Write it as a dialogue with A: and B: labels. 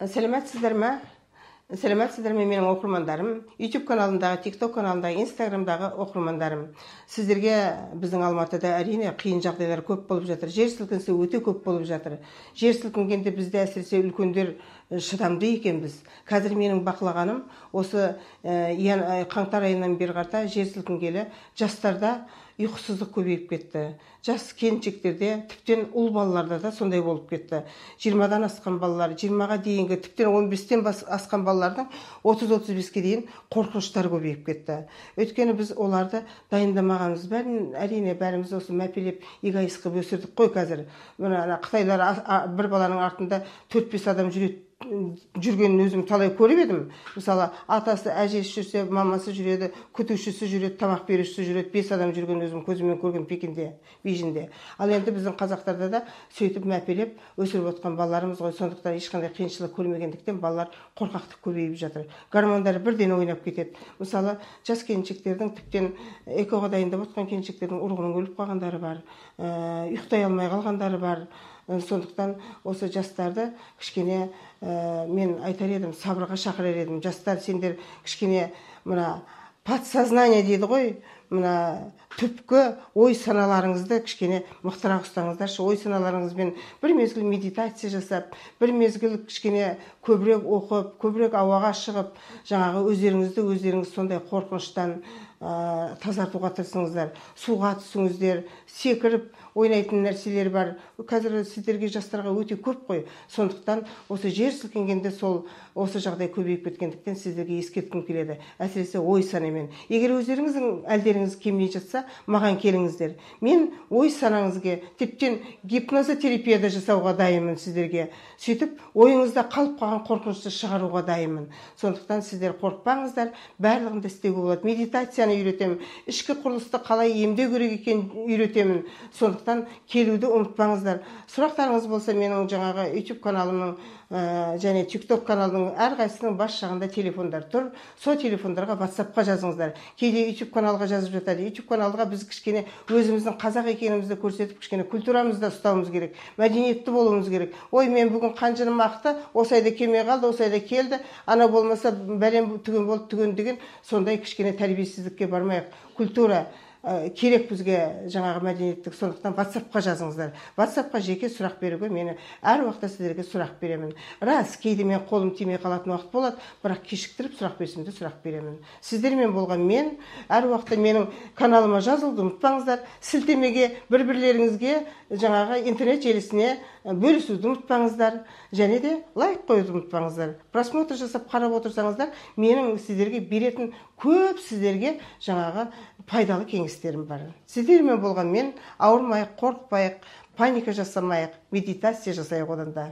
A: Сәлеметсіздер ме? Сәлеметсіздер ме менің оқырмандарым, YouTube каналындағы, TikTok каналындағы, Instagramдағы оқырмандарым. Сіздерге біздің Алматыда әрине қиын жағдайлар көп болып жатыр. Жер сілкінісі өте көп болып жатыр. Жер сілкінгенде бізде әсіресе үлкендер шыдамды екенбіз. Қазір менің бақылағаным осы қаңтар айынан бері қарата жер сілкінгелі жастарда ұйқысыздық көбейіп кетті. Жас келіншектерде, тіптен ұл балаларда да сондай болып кетті. 20-дан асқан балалар, 20-ға дейінгі, тіптен 15-тен асқан балалардың 30-35-ке дейін қорқыныштар көбейіп кетті. Өйткені біз оларды дайындамағанбыз. Әрине бәріміз осы мәпелеп эгоист қылып өсірдік қой қазір. Қытайлар бір баланың артында 4-5 адам жүргенін өзім талай көріп едім. Мысалы, атасы, әжесі жүрсе, мамасы жүреді, күтушісі жүреді, тамақ берушісі жүреді, 5 адам жүрген өзім көзіммен көрген Пекинде, Бейжіңде. Ал енді біздің қазақтарда да сөйтіп мәпелеп өсіріп отқан балаларымыз ғой. Сондықтан ешқандай қиыншылық көрмегендіктен балалар қорқақтық көбейіп жатыр. Гормондар бірден ойнап кетеді. Мысалы, жас келіншектердің тіптен экоға дайындап отқан келіншектердің ұрығының өліп қалғандары бар, ұйықтай алмай қалғандары бар. Сондықтан осы жастарды кішкене мен айтар едім, сабырға шақырар едім. Жастар, сендер кішкене мына подсознание дейді ғой, мына түпкі ой саналарыңызды кішкене мықтырақ ұстаңыздаршы. Ой саналарыңызбен бір мезгіл медитация жасап, бір мезгіл кішкене көбірек оқып, көбірек ауаға шығып, жаңағы өздеріңіз сондай қорқыныштан тазартуға тырысыңыздар. Суға түсіңіздер, секіріп ойнайтын нәрселер бар. Қазір сіздерге жастарға өте көп қой. Сондықтан осы жер сілкінгенде осы жағдай көбейіп кеткендіктен сіздерге ескерткім келеді. Әсіресе ой санамен. Егер өздеріңіздің әлдеріңіз келмей жатса, маған келіңіздер. Мен ой санаңызге, тіптен гипнозотерапияда жасауға дайынмын сіздерге. Сөйтіп, ойыңызда қалып қалған қорқынышты шығаруға дайынмын. Сондықтан сіздер қорықпаңыздар, барлығын да істеуге болады. Медитацияны үйретемін, ішкі құрылысты қалай емдеу керек екенін үйретемін. Сондықтан келуді ұмытпаңыздар. Сұрақтарыңыз болса, менің жаңағы YouTube каналымның және TikTok каналының әрқайсының бас жағында телефондар тұр. Сол телефондарға WhatsApp-қа жазыңыздар. Кейде YouTube каналға жазып жатады. YouTube каналға біз кішкене өзіміздің қазақ екенімізді көрсетіп, кішкене культурамызды ұстауымыз керек, мәдениетті болуымыз керек. Ой, мен бүгін қанжырым ақты, осы айда келмей қалды, осы айда келді, ана болмаса бәлем түген болды, түген деген сондай кішкене тәрбиесіздікке бармайық. Культура керек бізге, жаңағы мәдениеттік. Сондықтан WhatsApp-қа жазыңыздар. WhatsApp-қа жеке сұрақ беруге мен әр уақытта сіздерге сұрақ беремін. Рас, кейде мен қолым тимей қалатын уақыт болады, бірақ кешіктіріп сұрақ берсем де сұрақ беремін. Сіздермен болған мен әр уақытта менің каналыма жазылуды ұмытпаңыздар. Сілтемеге бір-бірлеріңізге жаңағы интернет желісіне бөлісуді ұмытпаңыздар. Және де лайк қоюды ұмытпаңыздар. Просмотр жасап қарап отырсаңыздар, менің сіздерге беретін көп сіздерге жаңағы пайдалы кеңестерім бар. Сіздермен болған мен ауырмайық, қорықпайық, паника жасамайық, медитация жасайық одан да.